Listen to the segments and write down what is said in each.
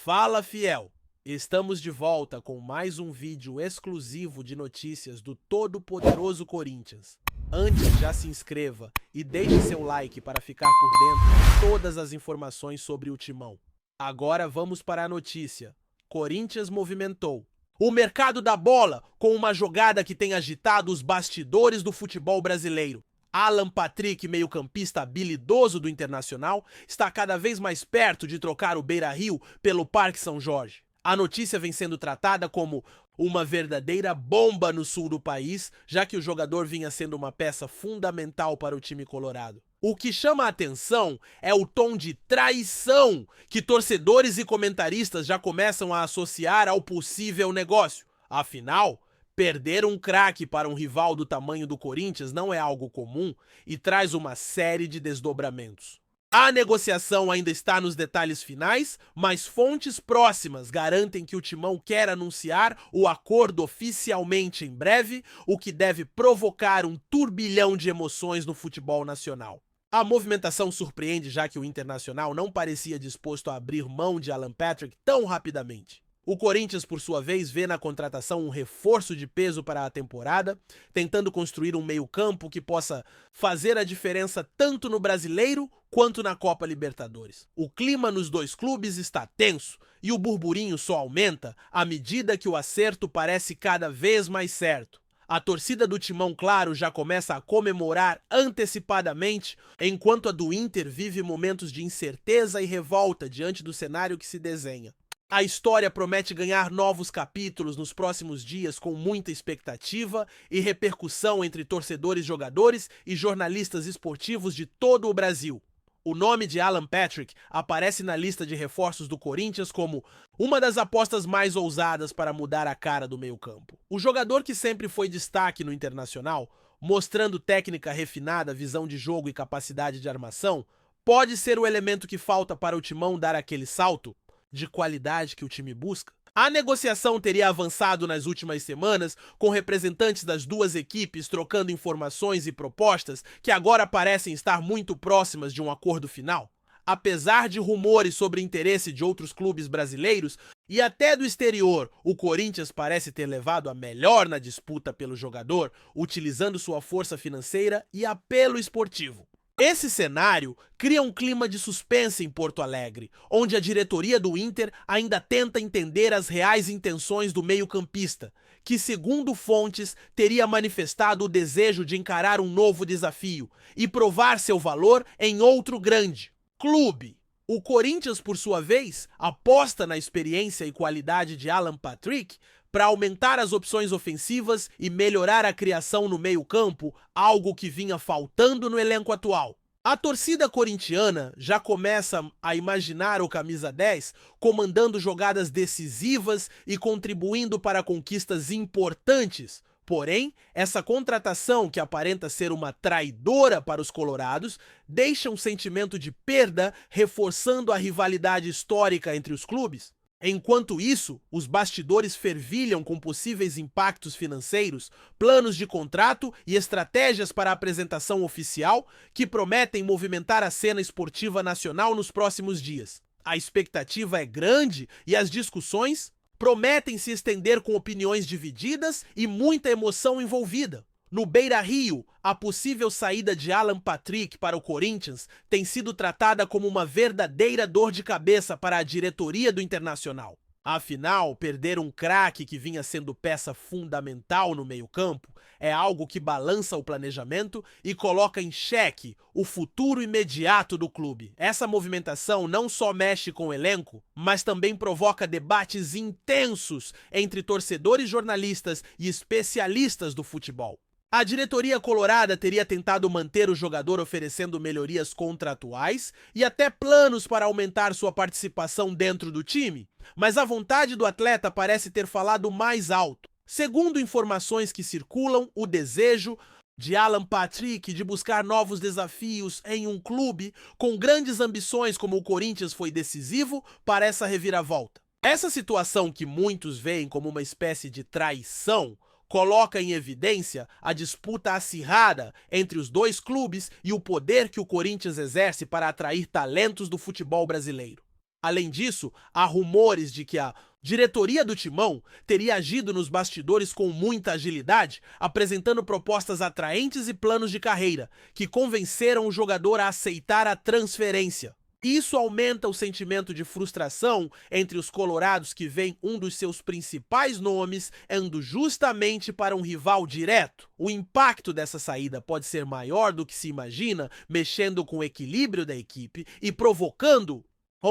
Fala, fiel! Estamos de volta com mais um vídeo exclusivo de notícias do todo-poderoso Corinthians. Antes, já se inscreva e deixe seu like para ficar por dentro de todas as informações sobre o Timão. Agora vamos para a notícia. Corinthians movimentou o mercado da bola com uma jogada que tem agitado os bastidores do futebol brasileiro. Alan Patrick, meio-campista habilidoso do Internacional, está cada vez mais perto de trocar o Beira-Rio pelo Parque São Jorge. A notícia vem sendo tratada como uma verdadeira bomba no sul do país, já que o jogador vinha sendo uma peça fundamental para o time colorado. O que chama a atenção é o tom de traição que torcedores e comentaristas já começam a associar ao possível negócio. Afinal, perder um craque para um rival do tamanho do Corinthians não é algo comum e traz uma série de desdobramentos. A negociação ainda está nos detalhes finais, mas fontes próximas garantem que o Timão quer anunciar o acordo oficialmente em breve, o que deve provocar um turbilhão de emoções no futebol nacional. A movimentação surpreende, já que o Internacional não parecia disposto a abrir mão de Alan Patrick tão rapidamente. O Corinthians, por sua vez, vê na contratação um reforço de peso para a temporada, tentando construir um meio-campo que possa fazer a diferença tanto no Brasileiro quanto na Copa Libertadores. O clima nos dois clubes está tenso e o burburinho só aumenta à medida que o acerto parece cada vez mais certo. A torcida do Timão, claro, já começa a comemorar antecipadamente, enquanto a do Inter vive momentos de incerteza e revolta diante do cenário que se desenha. A história promete ganhar novos capítulos nos próximos dias com muita expectativa e repercussão entre torcedores, jogadores e jornalistas esportivos de todo o Brasil. O nome de Alan Patrick aparece na lista de reforços do Corinthians como uma das apostas mais ousadas para mudar a cara do meio-campo. O jogador que sempre foi destaque no Internacional, mostrando técnica refinada, visão de jogo e capacidade de armação, pode ser o elemento que falta para o Timão dar aquele salto de qualidade que o time busca. A negociação teria avançado nas últimas semanas, com representantes das duas equipes trocando informações e propostas que agora parecem estar muito próximas de um acordo final. Apesar de rumores sobre interesse de outros clubes brasileiros e até do exterior, o Corinthians parece ter levado a melhor na disputa pelo jogador, utilizando sua força financeira e apelo esportivo. Esse cenário cria um clima de suspense em Porto Alegre, onde a diretoria do Inter ainda tenta entender as reais intenções do meio-campista, que, segundo fontes, teria manifestado o desejo de encarar um novo desafio e provar seu valor em outro grande clube. O Corinthians, por sua vez, aposta na experiência e qualidade de Alan Patrick para aumentar as opções ofensivas e melhorar a criação no meio-campo, algo que vinha faltando no elenco atual. A torcida corintiana já começa a imaginar o camisa 10 comandando jogadas decisivas e contribuindo para conquistas importantes. Porém, essa contratação, que aparenta ser uma traidora para os colorados, deixa um sentimento de perda, reforçando a rivalidade histórica entre os clubes. Enquanto isso, os bastidores fervilham com possíveis impactos financeiros, planos de contrato e estratégias para a apresentação oficial que prometem movimentar a cena esportiva nacional nos próximos dias. A expectativa é grande e as discussões prometem se estender com opiniões divididas e muita emoção envolvida. No Beira-Rio, a possível saída de Alan Patrick para o Corinthians tem sido tratada como uma verdadeira dor de cabeça para a diretoria do Internacional. Afinal, perder um craque que vinha sendo peça fundamental no meio-campo é algo que balança o planejamento e coloca em xeque o futuro imediato do clube. Essa movimentação não só mexe com o elenco, mas também provoca debates intensos entre torcedores, jornalistas e especialistas do futebol. A diretoria colorada teria tentado manter o jogador oferecendo melhorias contratuais e até planos para aumentar sua participação dentro do time, mas a vontade do atleta parece ter falado mais alto. Segundo informações que circulam, o desejo de Alan Patrick de buscar novos desafios em um clube com grandes ambições como o Corinthians foi decisivo para essa reviravolta. Essa situação, que muitos veem como uma espécie de traição, coloca em evidência a disputa acirrada entre os dois clubes e o poder que o Corinthians exerce para atrair talentos do futebol brasileiro. Além disso, há rumores de que a diretoria do Timão teria agido nos bastidores com muita agilidade, apresentando propostas atraentes e planos de carreira, que convenceram o jogador a aceitar a transferência. Isso aumenta o sentimento de frustração entre os colorados que veem um dos seus principais nomes indo justamente para um rival direto. O impacto dessa saída pode ser maior do que se imagina, mexendo com o equilíbrio da equipe e provocando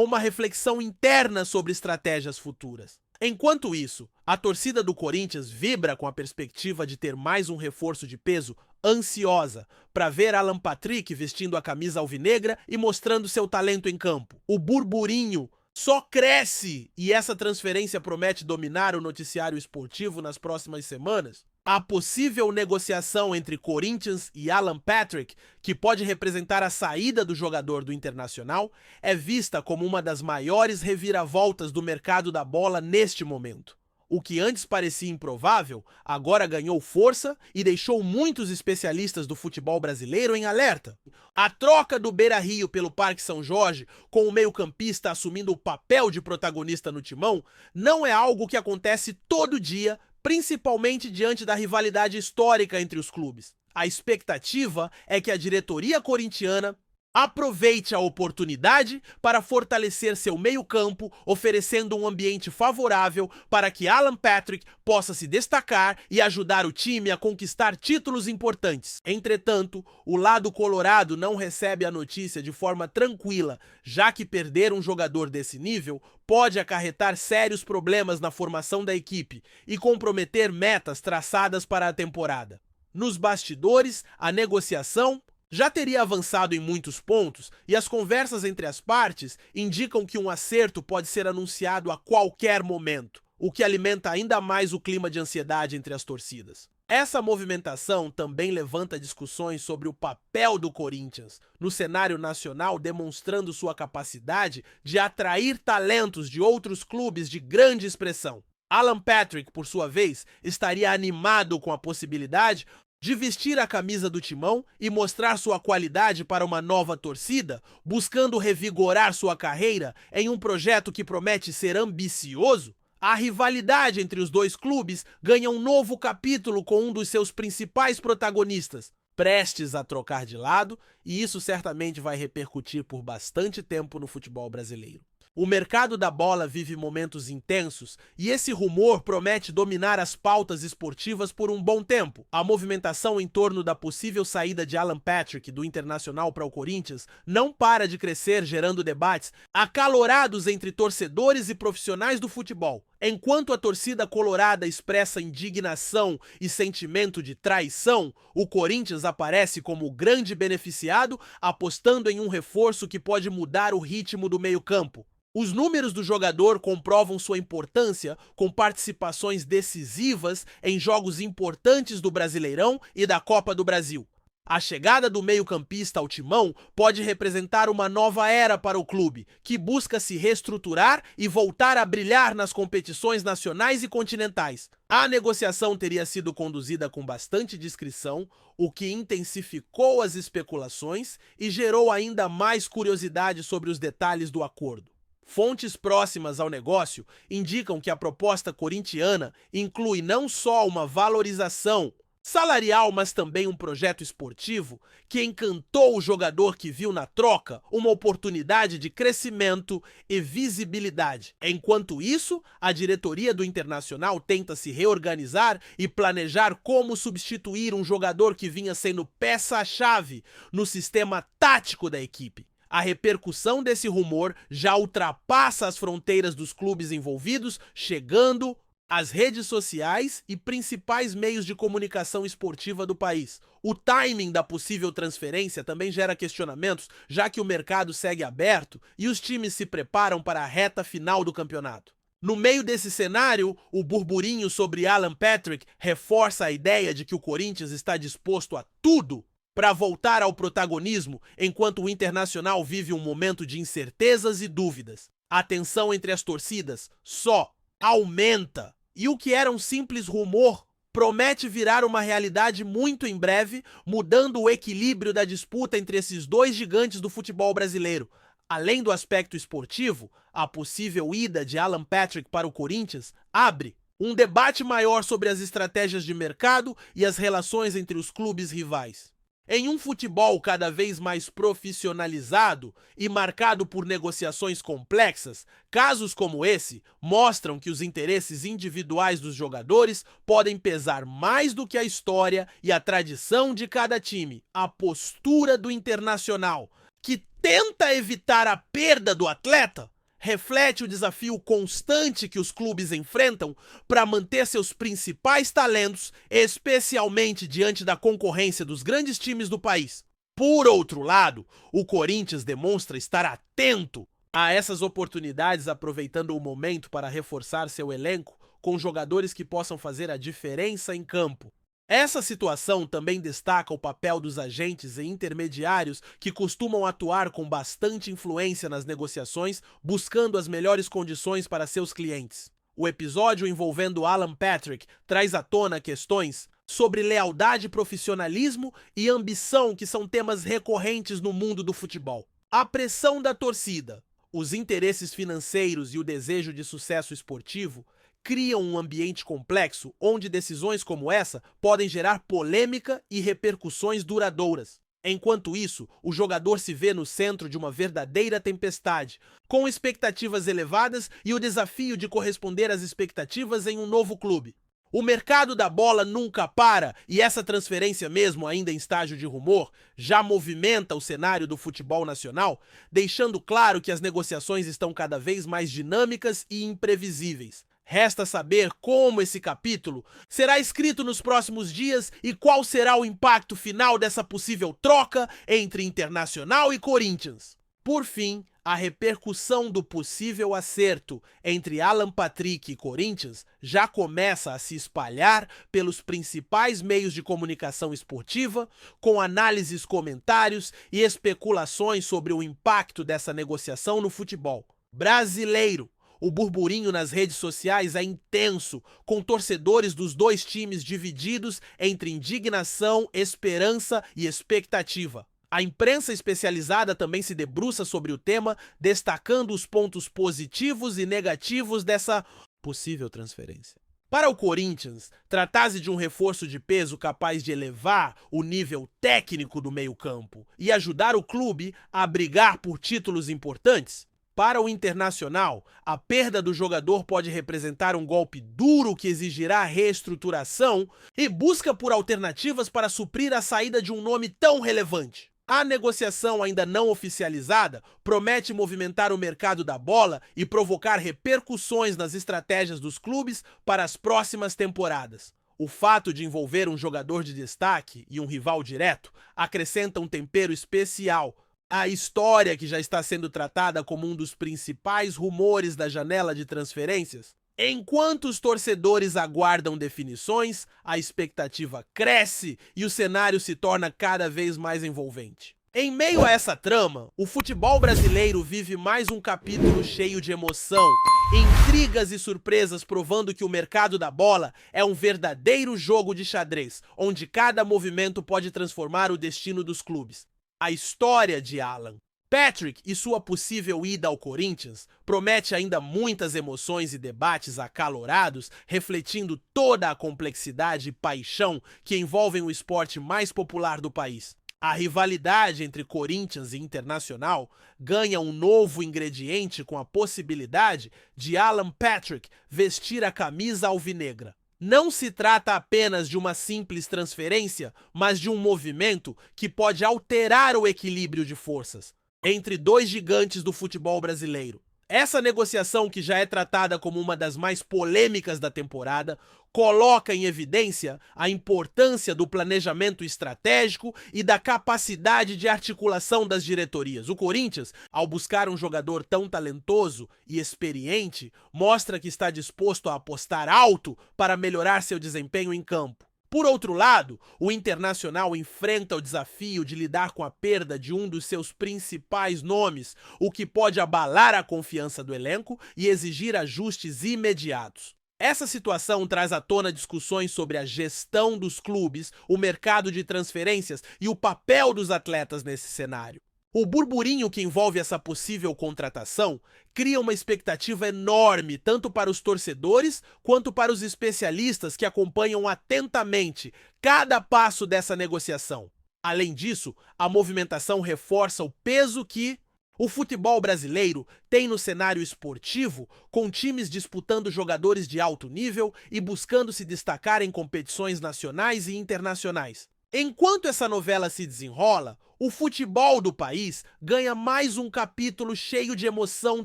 uma reflexão interna sobre estratégias futuras. Enquanto isso, a torcida do Corinthians vibra com a perspectiva de ter mais um reforço de peso, ansiosa para ver Alan Patrick vestindo a camisa alvinegra e mostrando seu talento em campo. O burburinho só cresce e essa transferência promete dominar o noticiário esportivo nas próximas semanas. A possível negociação entre Corinthians e Alan Patrick, que pode representar a saída do jogador do Internacional, é vista como uma das maiores reviravoltas do mercado da bola neste momento. O que antes parecia improvável, agora ganhou força e deixou muitos especialistas do futebol brasileiro em alerta. A troca do Beira-Rio pelo Parque São Jorge, com o meio-campista assumindo o papel de protagonista no Timão, não é algo que acontece todo dia, principalmente diante da rivalidade histórica entre os clubes. A expectativa é que a diretoria corintiana aproveite a oportunidade para fortalecer seu meio-campo, oferecendo um ambiente favorável para que Alan Patrick possa se destacar e ajudar o time a conquistar títulos importantes. Entretanto, o lado colorado não recebe a notícia de forma tranquila, já que perder um jogador desse nível pode acarretar sérios problemas na formação da equipe e comprometer metas traçadas para a temporada. Nos bastidores, a negociação já teria avançado em muitos pontos e as conversas entre as partes indicam que um acerto pode ser anunciado a qualquer momento, o que alimenta ainda mais o clima de ansiedade entre as torcidas. Essa movimentação também levanta discussões sobre o papel do Corinthians no cenário nacional, demonstrando sua capacidade de atrair talentos de outros clubes de grande expressão. Alan Patrick, por sua vez, estaria animado com a possibilidade de vestir a camisa do Timão e mostrar sua qualidade para uma nova torcida, buscando revigorar sua carreira em um projeto que promete ser ambicioso? A rivalidade entre os dois clubes ganha um novo capítulo com um dos seus principais protagonistas, prestes a trocar de lado, e isso certamente vai repercutir por bastante tempo no futebol brasileiro. O mercado da bola vive momentos intensos e esse rumor promete dominar as pautas esportivas por um bom tempo. A movimentação em torno da possível saída de Alan Patrick do Internacional para o Corinthians não para de crescer, gerando debates acalorados entre torcedores e profissionais do futebol. Enquanto a torcida colorada expressa indignação e sentimento de traição, o Corinthians aparece como o grande beneficiado, apostando em um reforço que pode mudar o ritmo do meio-campo. Os números do jogador comprovam sua importância com participações decisivas em jogos importantes do Brasileirão e da Copa do Brasil. A chegada do meio-campista ao Timão pode representar uma nova era para o clube, que busca se reestruturar e voltar a brilhar nas competições nacionais e continentais. A negociação teria sido conduzida com bastante discrição, o que intensificou as especulações e gerou ainda mais curiosidade sobre os detalhes do acordo. Fontes próximas ao negócio indicam que a proposta corintiana inclui não só uma valorização salarial, mas também um projeto esportivo que encantou o jogador, que viu na troca uma oportunidade de crescimento e visibilidade. Enquanto isso, a diretoria do Internacional tenta se reorganizar e planejar como substituir um jogador que vinha sendo peça-chave no sistema tático da equipe. A repercussão desse rumor já ultrapassa as fronteiras dos clubes envolvidos, chegando às redes sociais e principais meios de comunicação esportiva do país. O timing da possível transferência também gera questionamentos, já que o mercado segue aberto e os times se preparam para a reta final do campeonato. No meio desse cenário, o burburinho sobre Alan Patrick reforça a ideia de que o Corinthians está disposto a tudo para voltar ao protagonismo, enquanto o Internacional vive um momento de incertezas e dúvidas. A tensão entre as torcidas só aumenta. E o que era um simples rumor promete virar uma realidade muito em breve, mudando o equilíbrio da disputa entre esses dois gigantes do futebol brasileiro. Além do aspecto esportivo, a possível ida de Alan Patrick para o Corinthians abre um debate maior sobre as estratégias de mercado e as relações entre os clubes rivais. Em um futebol cada vez mais profissionalizado e marcado por negociações complexas, casos como esse mostram que os interesses individuais dos jogadores podem pesar mais do que a história e a tradição de cada time. A postura do Internacional, que tenta evitar a perda do atleta, reflete o desafio constante que os clubes enfrentam para manter seus principais talentos, especialmente diante da concorrência dos grandes times do país. Por outro lado, o Corinthians demonstra estar atento a essas oportunidades, aproveitando o momento para reforçar seu elenco com jogadores que possam fazer a diferença em campo. Essa situação também destaca o papel dos agentes e intermediários que costumam atuar com bastante influência nas negociações, buscando as melhores condições para seus clientes. O episódio envolvendo Alan Patrick traz à tona questões sobre lealdade, profissionalismo e ambição, que são temas recorrentes no mundo do futebol. A pressão da torcida, os interesses financeiros e o desejo de sucesso esportivo criam um ambiente complexo onde decisões como essa podem gerar polêmica e repercussões duradouras. Enquanto isso, o jogador se vê no centro de uma verdadeira tempestade, com expectativas elevadas e o desafio de corresponder às expectativas em um novo clube. O mercado da bola nunca para e essa transferência, mesmo ainda em estágio de rumor, já movimenta o cenário do futebol nacional, deixando claro que as negociações estão cada vez mais dinâmicas e imprevisíveis. Resta saber como esse capítulo será escrito nos próximos dias e qual será o impacto final dessa possível troca entre Internacional e Corinthians. Por fim, a repercussão do possível acerto entre Alan Patrick e Corinthians já começa a se espalhar pelos principais meios de comunicação esportiva, com análises, comentários e especulações sobre o impacto dessa negociação no futebol brasileiro. O burburinho nas redes sociais é intenso, com torcedores dos dois times divididos entre indignação, esperança e expectativa. A imprensa especializada também se debruça sobre o tema, destacando os pontos positivos e negativos dessa possível transferência. Para o Corinthians, tratar-se de um reforço de peso capaz de elevar o nível técnico do meio-campo e ajudar o clube a brigar por títulos importantes. Para o Internacional, a perda do jogador pode representar um golpe duro que exigirá reestruturação e busca por alternativas para suprir a saída de um nome tão relevante. A negociação ainda não oficializada promete movimentar o mercado da bola e provocar repercussões nas estratégias dos clubes para as próximas temporadas. O fato de envolver um jogador de destaque e um rival direto acrescenta um tempero especial. A história, que já está sendo tratada como um dos principais rumores da janela de transferências. Enquanto os torcedores aguardam definições, a expectativa cresce e o cenário se torna cada vez mais envolvente. Em meio a essa trama, o futebol brasileiro vive mais um capítulo cheio de emoção, intrigas e surpresas, provando que o mercado da bola é um verdadeiro jogo de xadrez, onde cada movimento pode transformar o destino dos clubes. A história de Alan Patrick e sua possível ida ao Corinthians promete ainda muitas emoções e debates acalorados, refletindo toda a complexidade e paixão que envolvem o esporte mais popular do país. A rivalidade entre Corinthians e Internacional ganha um novo ingrediente com a possibilidade de Alan Patrick vestir a camisa alvinegra. Não se trata apenas de uma simples transferência, mas de um movimento que pode alterar o equilíbrio de forças entre dois gigantes do futebol brasileiro. Essa negociação, que já é tratada como uma das mais polêmicas da temporada, coloca em evidência a importância do planejamento estratégico e da capacidade de articulação das diretorias. O Corinthians, ao buscar um jogador tão talentoso e experiente, mostra que está disposto a apostar alto para melhorar seu desempenho em campo. Por outro lado, o Internacional enfrenta o desafio de lidar com a perda de um dos seus principais nomes, o que pode abalar a confiança do elenco e exigir ajustes imediatos. Essa situação traz à tona discussões sobre a gestão dos clubes, o mercado de transferências e o papel dos atletas nesse cenário. O burburinho que envolve essa possível contratação cria uma expectativa enorme tanto para os torcedores quanto para os especialistas que acompanham atentamente cada passo dessa negociação. Além disso, a movimentação reforça o peso que o futebol brasileiro tem no cenário esportivo, com times disputando jogadores de alto nível e buscando se destacar em competições nacionais e internacionais. Enquanto essa novela se desenrola, o futebol do país ganha mais um capítulo cheio de emoção,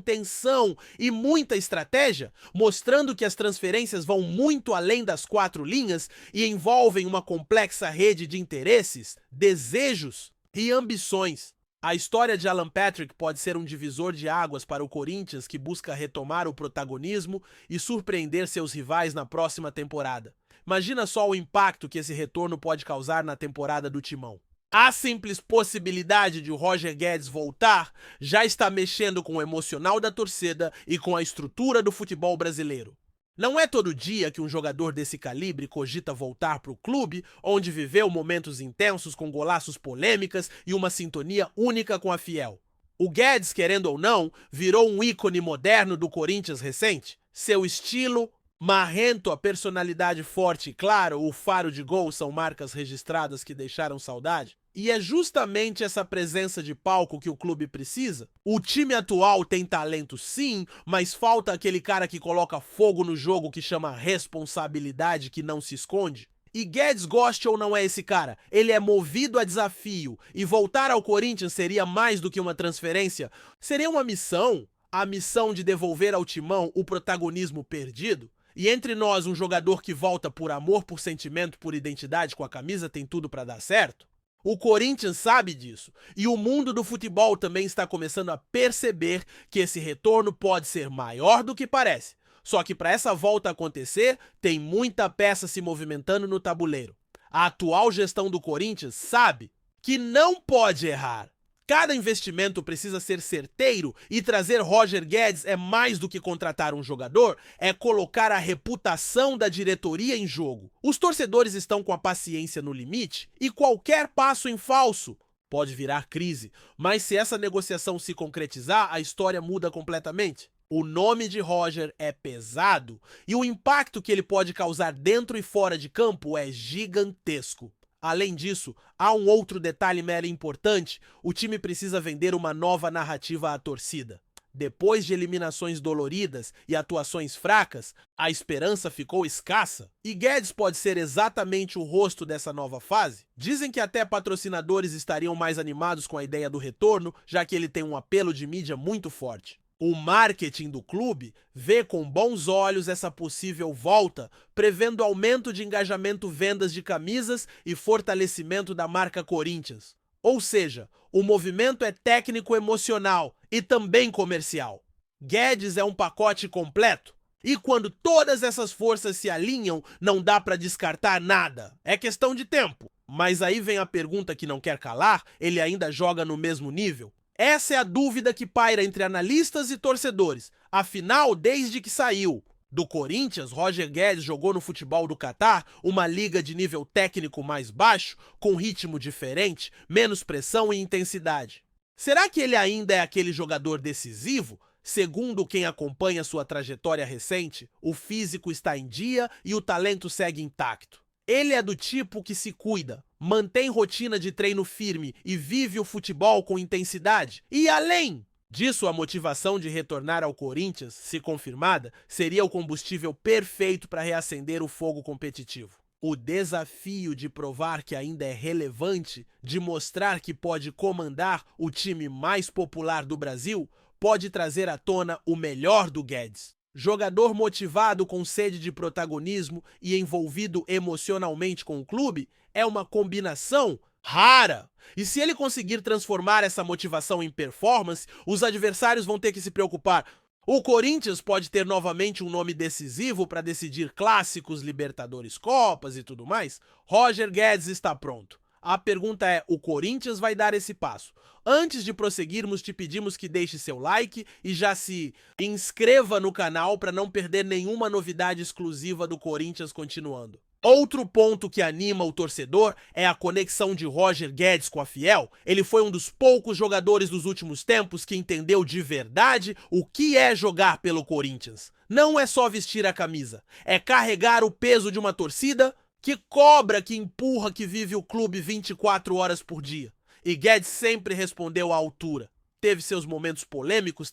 tensão e muita estratégia, mostrando que as transferências vão muito além das quatro linhas e envolvem uma complexa rede de interesses, desejos e ambições. A história de Alan Patrick pode ser um divisor de águas para o Corinthians, que busca retomar o protagonismo e surpreender seus rivais na próxima temporada. Imagina só o impacto que esse retorno pode causar na temporada do Timão. A simples possibilidade de o Roger Guedes voltar já está mexendo com o emocional da torcida e com a estrutura do futebol brasileiro. Não é todo dia que um jogador desse calibre cogita voltar para o clube, onde viveu momentos intensos com golaços polêmicas e uma sintonia única com a Fiel. O Guedes, querendo ou não, virou um ícone moderno do Corinthians recente. Seu estilo marrento, a personalidade forte e, claro, o faro de gol são marcas registradas que deixaram saudade. E é justamente essa presença de palco que o clube precisa. O time atual tem talento sim, mas falta aquele cara que coloca fogo no jogo, que chama responsabilidade, que não se esconde. E Guedes, goste ou não é esse cara, ele é movido a desafio, e voltar ao Corinthians seria mais do que uma transferência, seria uma missão, a missão de devolver ao Timão o protagonismo perdido. E entre nós, um jogador que volta por amor, por sentimento, por identidade com a camisa tem tudo para dar certo? O Corinthians sabe disso, e o mundo do futebol também está começando a perceber que esse retorno pode ser maior do que parece. Só que para essa volta acontecer, tem muita peça se movimentando no tabuleiro. A atual gestão do Corinthians sabe que não pode errar. Cada investimento precisa ser certeiro, e trazer Roger Guedes é mais do que contratar um jogador, é colocar a reputação da diretoria em jogo. Os torcedores estão com a paciência no limite e qualquer passo em falso pode virar crise. Mas se essa negociação se concretizar, a história muda completamente. O nome de Roger é pesado e o impacto que ele pode causar dentro e fora de campo é gigantesco. Além disso, há um outro detalhe mega importante: o time precisa vender uma nova narrativa à torcida. Depois de eliminações doloridas e atuações fracas, a esperança ficou escassa. E Guedes pode ser exatamente o rosto dessa nova fase. Dizem que até patrocinadores estariam mais animados com a ideia do retorno, já que ele tem um apelo de mídia muito forte. O marketing do clube vê com bons olhos essa possível volta, prevendo aumento de engajamento, vendas de camisas e fortalecimento da marca Corinthians. Ou seja, o movimento é técnico-emocional e também comercial. Guedes é um pacote completo. E quando todas essas forças se alinham, não dá para descartar nada. É questão de tempo. Mas aí vem a pergunta que não quer calar: ele ainda joga no mesmo nível? Essa é a dúvida que paira entre analistas e torcedores. Afinal, desde que saiu do Corinthians, Roger Guedes jogou no futebol do Catar, uma liga de nível técnico mais baixo, com ritmo diferente, menos pressão e intensidade. Será que ele ainda é aquele jogador decisivo? Segundo quem acompanha sua trajetória recente, o físico está em dia e o talento segue intacto. Ele é do tipo que se cuida, mantém rotina de treino firme e vive o futebol com intensidade. E além disso, a motivação de retornar ao Corinthians, se confirmada, seria o combustível perfeito para reacender o fogo competitivo. O desafio de provar que ainda é relevante, de mostrar que pode comandar o time mais popular do Brasil, pode trazer à tona o melhor do Guedes. Jogador motivado, com sede de protagonismo e envolvido emocionalmente com o clube, é uma combinação rara. E se ele conseguir transformar essa motivação em performance, os adversários vão ter que se preocupar. O Corinthians pode ter novamente um nome decisivo para decidir clássicos, Libertadores, Copas e tudo mais. Roger Guedes está pronto. A pergunta é: o Corinthians vai dar esse passo? Antes de prosseguirmos, te pedimos que deixe seu like e já se inscreva no canal para não perder nenhuma novidade exclusiva do Corinthians continuando. Outro ponto que anima o torcedor é a conexão de Roger Guedes com a Fiel. Ele foi um dos poucos jogadores dos últimos tempos que entendeu de verdade o que é jogar pelo Corinthians. Não é só vestir a camisa, é carregar o peso de uma torcida que cobra, que empurra, que vive o clube 24 horas por dia. E Guedes sempre respondeu à altura. Teve seus momentos polêmicos,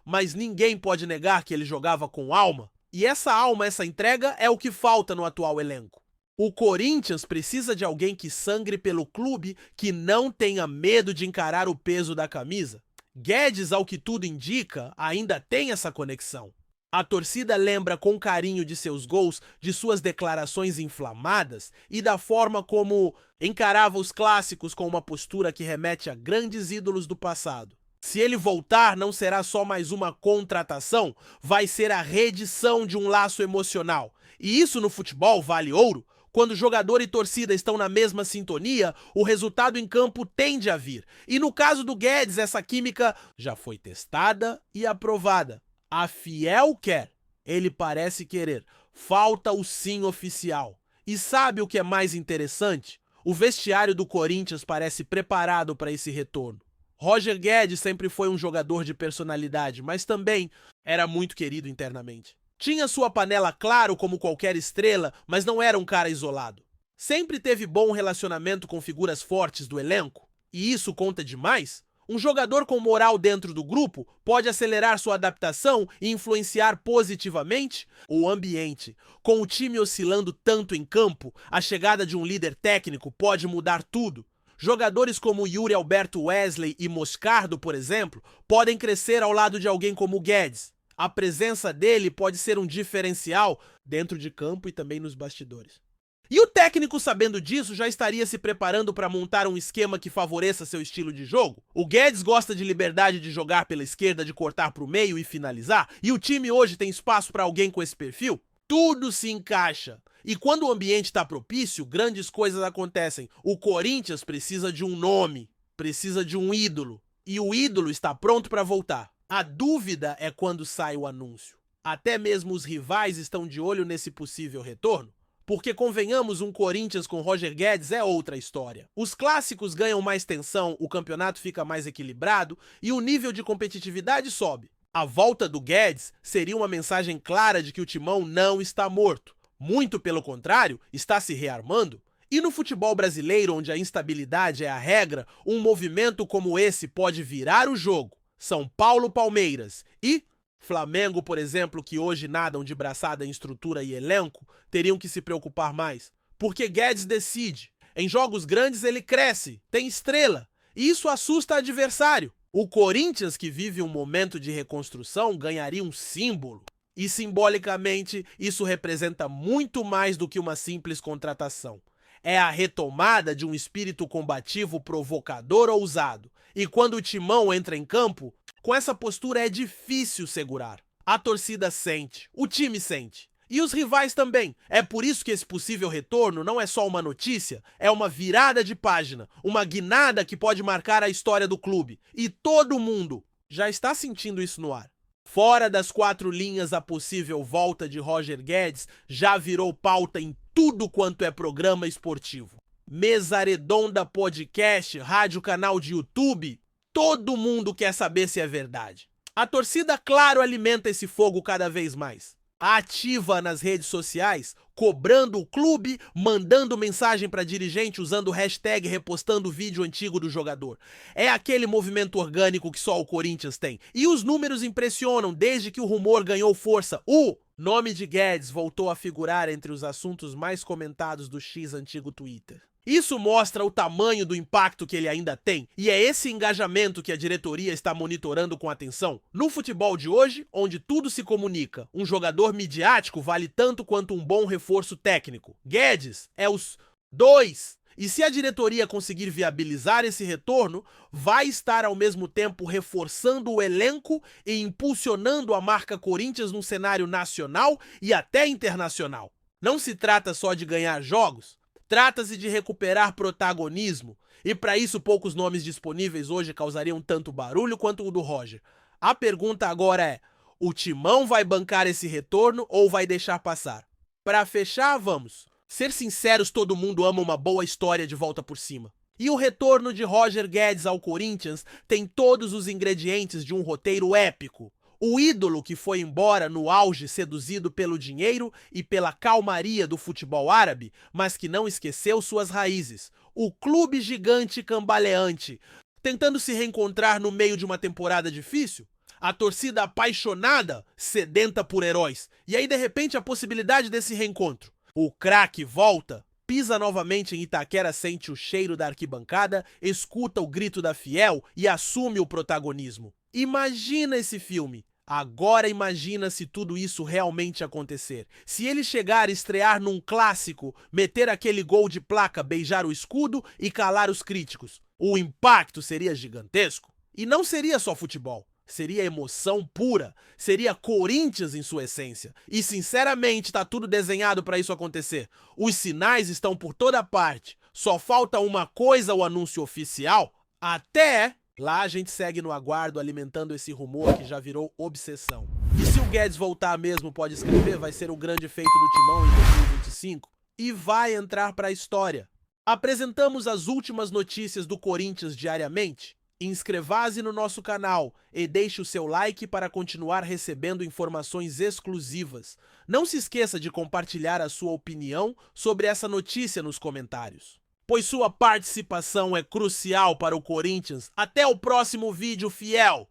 mas ninguém pode negar que ele jogava com alma. E essa alma, essa entrega é o que falta no atual elenco. O Corinthians precisa de alguém que sangre pelo clube, que não tenha medo de encarar o peso da camisa. Guedes, ao que tudo indica, ainda tem essa conexão. A torcida lembra com carinho de seus gols, de suas declarações inflamadas e da forma como encarava os clássicos com uma postura que remete a grandes ídolos do passado. Se ele voltar, não será só mais uma contratação, vai ser a reedição de um laço emocional. E isso no futebol vale ouro. Quando jogador e torcida estão na mesma sintonia, o resultado em campo tende a vir. E no caso do Guedes, essa química já foi testada e aprovada. A Fiel quer, ele parece querer. Falta o sim oficial. E sabe o que é mais interessante? O vestiário do Corinthians parece preparado para esse retorno. Roger Guedes sempre foi um jogador de personalidade, mas também era muito querido internamente. Tinha sua panela, claro, como qualquer estrela, mas não era um cara isolado. Sempre teve bom relacionamento com figuras fortes do elenco, e isso conta demais. Um jogador com moral dentro do grupo pode acelerar sua adaptação e influenciar positivamente o ambiente. Com o time oscilando tanto em campo, a chegada de um líder técnico pode mudar tudo. Jogadores como Yuri Alberto Wesley e Moscardo, por exemplo, podem crescer ao lado de alguém como Guedes. A presença dele pode ser um diferencial dentro de campo e também nos bastidores. E o técnico, sabendo disso, já estaria se preparando para montar um esquema que favoreça seu estilo de jogo? O Guedes gosta de liberdade de jogar pela esquerda, de cortar para o meio e finalizar? E o time hoje tem espaço para alguém com esse perfil? Tudo se encaixa. E quando o ambiente está propício, grandes coisas acontecem. O Corinthians precisa de um nome, precisa de um ídolo. E o ídolo está pronto para voltar. A dúvida é quando sai o anúncio. Até mesmo os rivais estão de olho nesse possível retorno. Porque, convenhamos, um Corinthians com Roger Guedes é outra história. Os clássicos ganham mais tensão, o campeonato fica mais equilibrado e o nível de competitividade sobe. A volta do Guedes seria uma mensagem clara de que o Timão não está morto. Muito pelo contrário, está se rearmando. E no futebol brasileiro, onde a instabilidade é a regra, um movimento como esse pode virar o jogo. São Paulo, Palmeiras e Flamengo, por exemplo, que hoje nadam de braçada em estrutura e elenco, teriam que se preocupar mais. Porque Guedes decide. Em jogos grandes ele cresce, tem estrela. E isso assusta o adversário. O Corinthians, que vive um momento de reconstrução, ganharia um símbolo. E simbolicamente, isso representa muito mais do que uma simples contratação. É a retomada de um espírito combativo, provocador, ousado. E quando o Timão entra em campo, com essa postura é difícil segurar. A torcida sente, o time sente. E os rivais também. É por isso que esse possível retorno não é só uma notícia, é uma virada de página, uma guinada que pode marcar a história do clube. E todo mundo já está sentindo isso no ar. Fora das quatro linhas, a possível volta de Roger Guedes já virou pauta em tudo quanto é programa esportivo. Mesa Redonda Podcast, rádio, canal de YouTube, todo mundo quer saber se é verdade. A torcida, claro, alimenta esse fogo cada vez mais. Ativa nas redes sociais, cobrando o clube, mandando mensagem para dirigente, usando hashtag, repostando vídeo antigo do jogador. É aquele movimento orgânico que só o Corinthians tem. E os números impressionam desde que o rumor ganhou força. O nome de Guedes voltou a figurar entre os assuntos mais comentados do X antigo Twitter. Isso mostra o tamanho do impacto que ele ainda tem, e é esse engajamento que a diretoria está monitorando com atenção. No futebol de hoje, onde tudo se comunica, um jogador midiático vale tanto quanto um bom reforço técnico. Guedes é os dois. E se a diretoria conseguir viabilizar esse retorno, vai estar ao mesmo tempo reforçando o elenco e impulsionando a marca Corinthians num cenário nacional e até internacional. Não se trata só de ganhar jogos, trata-se de recuperar protagonismo, e para isso poucos nomes disponíveis hoje causariam tanto barulho quanto o do Roger. A pergunta agora é, o Timão vai bancar esse retorno ou vai deixar passar? Para fechar, vamos. Ser sinceros, todo mundo ama uma boa história de volta por cima. E o retorno de Roger Guedes ao Corinthians tem todos os ingredientes de um roteiro épico. O ídolo que foi embora no auge seduzido pelo dinheiro e pela calmaria do futebol árabe, mas que não esqueceu suas raízes. O clube gigante cambaleante, tentando se reencontrar no meio de uma temporada difícil. A torcida apaixonada, sedenta por heróis. E aí, de repente, a possibilidade desse reencontro. O craque volta, pisa novamente em Itaquera, sente o cheiro da arquibancada, escuta o grito da fiel e assume o protagonismo. Imagina esse filme. Agora imagina se tudo isso realmente acontecer. Se ele chegar a estrear num clássico, meter aquele gol de placa, beijar o escudo e calar os críticos. O impacto seria gigantesco. E não seria só futebol. Seria emoção pura, seria Corinthians em sua essência. E sinceramente tá tudo desenhado para isso acontecer. Os sinais estão por toda parte. Só falta uma coisa, o anúncio oficial. Até lá a gente segue no aguardo alimentando esse rumor que já virou obsessão. E se o Guedes voltar mesmo, pode escrever, vai ser o grande feito do Timão em 2025 e vai entrar para a história. Apresentamos as últimas notícias do Corinthians diariamente. Inscreva-se no nosso canal e deixe o seu like para continuar recebendo informações exclusivas. Não se esqueça de compartilhar a sua opinião sobre essa notícia nos comentários, pois sua participação é crucial para o Corinthians. Até o próximo vídeo, fiel!